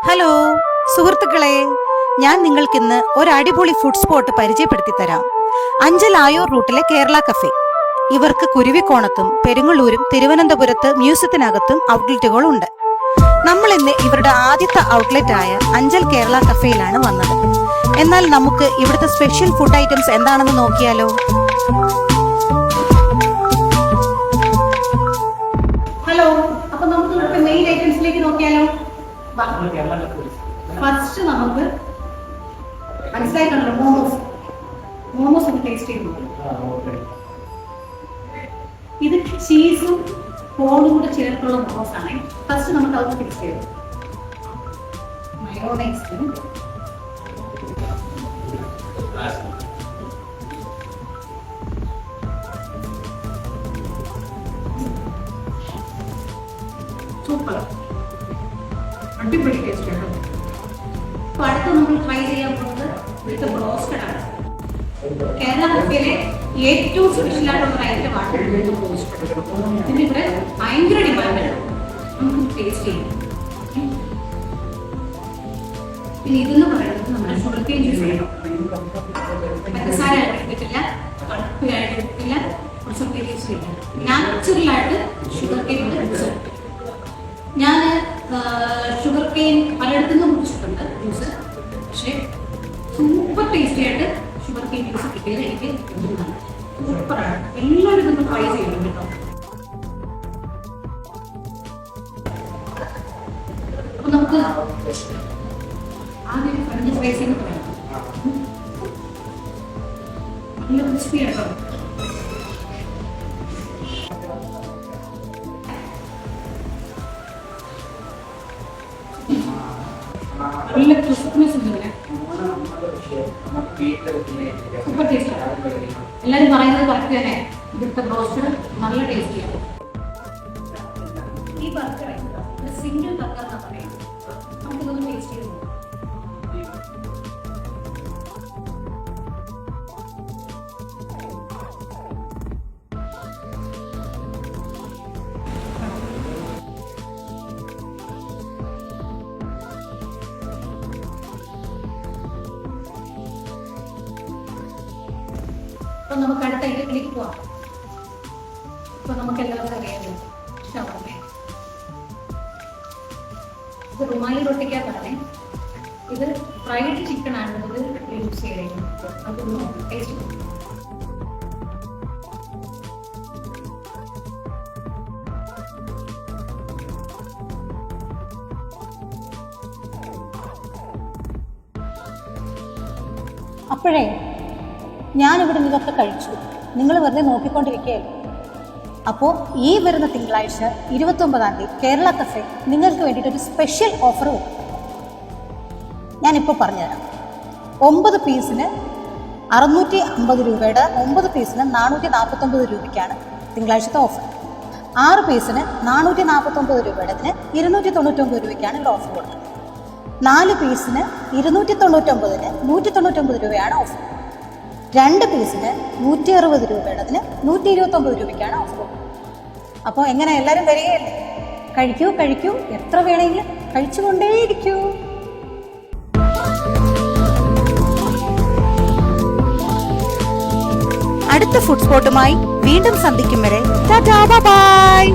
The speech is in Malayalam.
ഹലോ സുഹൃത്തുക്കളെ, ഞാൻ നിങ്ങൾക്കിന്ന് ഒരു അടിപൊളി ഫുഡ് സ്പോട്ട് പരിചയപ്പെടുത്തി തരാം. അഞ്ചൽ ആയൂർ റൂട്ടിലെ കേരള കഫേ. ഇവർക്ക് കുരുവിക്കോണത്തും പെരുങ്ങള്ളൂരും തിരുവനന്തപുരത്ത് മ്യൂസിയത്തിനകത്തും ഔട്ട്ലെറ്റുകൾ ഉണ്ട്. നമ്മൾ ഇന്ന് ഇവരുടെ ആദ്യത്തെ ഔട്ട്ലെറ്റ് ആയ അഞ്ചൽ കേരള കഫേയിലാണ് വന്നത്. എന്നാൽ നമുക്ക് ഇവിടുത്തെ സ്പെഷ്യൽ ഫുഡ് ഐറ്റംസ് എന്താണെന്ന് നോക്കിയാലോ. ഹലോ, അപ്പൊ നമുക്ക് മെയിൻ ഐറ്റംസിലേക്ക് നോക്കിയാലോ. ഫസ്റ്റ് നമുക്ക് മനസ്സിലായിട്ടുണ്ടല്ലോ മോമോസ് ഒന്ന് ടേസ്റ്റ് ചെയ്ത് നോക്കാം. ഇത് ചീസും കോണും കൂടെ ചേർത്തുള്ള മോമോസ് ആണ്. ഫസ്റ്റ് നമുക്ക് അതൊന്ന് ടേസ്റ്റ് ചെയ്ത് മയോണൈസ് സൂപ്പർ, അടിപൊളി ടേസ്റ്റ് ആണ്. അപ്പൊ അടുത്ത് നമ്മൾ ട്രൈ ചെയ്യാൻ പോകുന്നത് ഇവിടുത്തെ ബ്രോസ്റ്റഡ് ആണ്. കേരള കഫേയിലെ ഏറ്റവും സ്പെഷ്യൽ ആയിട്ടുള്ള ഒരു ഐറ്റമാണ് ബ്രോസ്റ്റഡ്. ഇതിവിടെ ഭയങ്കര ഡിമാൻഡാണ്. നമുക്ക് ടേസ്റ്റ് ചെയ്യാം. പിന്നെ ഇതെന്ന് പറയുന്നത് നമ്മുടെ ഷുഗർ കെയിൻ യൂസ് ചെയ്യണം. പഞ്ചസാര എടുത്തിട്ടില്ല, എടുത്തിട്ടില്ല, കുറച്ചൊക്കെ യൂസ് ചെയ്യണം. നാച്ചുറലായിട്ട് ഷുഗർ കെയിൻ യൂസ്. ഞാൻ ഷുഗർ കെയിൻ പലയിടത്തുനിന്നും കുടിച്ചിട്ടുണ്ട് ജ്യൂസ്, പക്ഷേ സൂപ്പർ ടേസ്റ്റി ആയിട്ട് ഷുഗർ കെയിൻ ജ്യൂസ് കിട്ടിയത് എനിക്ക് സൂപ്പറാണ്. എല്ലാവരും ഇതൊന്ന് ട്രൈ ചെയ്യണം കേട്ടോ. അപ്പൊ നമുക്ക് ആദ്യം ഫ്രഞ്ച് ഫ്രൈസ് എന്ന് പറയാം. നല്ല ക്രിസ്പി ആട്ടോ. നല്ല ക്രിസ്പിനെസ് ഉണ്ട് ഇവിടെ. Super taste. എല്ലാവരും പറയുന്നത് കറക്റ്റ് തന്നെ. ഇവിടുത്തെ ബ്രോസ്റ്റഡ് നല്ല ടേസ്റ്റിയാണ്. ഈ ബർഗർ സിംഗിൾ ബർഗർ എന്നാ പറയുന്നത്. നമുക്കിതൊന്ന് ടേസ്റ്റ് ചെയ്ത് നോക്കാം. അപ്പൊ നമുക്ക് അടുത്ത ഐറ്റത്തിലേക്ക് പോവാം. ഇപ്പൊ നമുക്ക് എല്ലാവർക്കും അറിയാമല്ലോ ഷവർമ. ഇത് റുമാലി റൊട്ടിക്കകത്താണ്. ഇത് ഫ്രൈഡ് ചിക്കൻ ആണ് ഇത് യൂസ് ചെയ്തിരിക്കുന്നത്. അതൊന്ന് ടേസ്റ്റ് ചെയ്യും. അപ്പോഴേ ഞാനിവിടെ ഇതൊക്കെ കഴിച്ചു, നിങ്ങൾ വെറുതെ നോക്കിക്കൊണ്ടിരിക്കുകയല്ലേ. അപ്പോൾ ഈ വരുന്ന തിങ്കളാഴ്ച 29-ാം തീയതി കേരള കഫേ നിങ്ങൾക്ക് വേണ്ടിയിട്ടൊരു സ്പെഷ്യൽ ഓഫർ വരും. ഞാനിപ്പോൾ പറഞ്ഞുതരാം. 9 പീസിന് 650 രൂപയുടെ 9 പീസിന് 449 രൂപയ്ക്കാണ് തിങ്കളാഴ്ചത്തെ ഓഫർ. 6 പീസിന് 449 രൂപയുടേതിന് 299 രൂപയ്ക്കാണ് ഇവിടെ ഓഫർ കൊടുക്കുന്നത്. 4 പീസിന് 299-ന് 199 രൂപയാണ് ഓഫർ. 2 പീസിന് 160 രൂപയുടേതിന് 129 രൂപയ്ക്കാണ് ഓഫർ. അപ്പോൾ എങ്ങനെ എല്ലാവരും വരികയല്ലേ? കഴിക്കൂ കഴിക്കൂ, എത്ര വേണമെങ്കിലും കഴിച്ചുകൊണ്ടേയിരിക്കൂ. അടുത്ത ഫുഡ് സ്പോട്ടുമായി വീണ്ടും സന്ധിക്കും വരെ ടാറ്റാ ബൈ.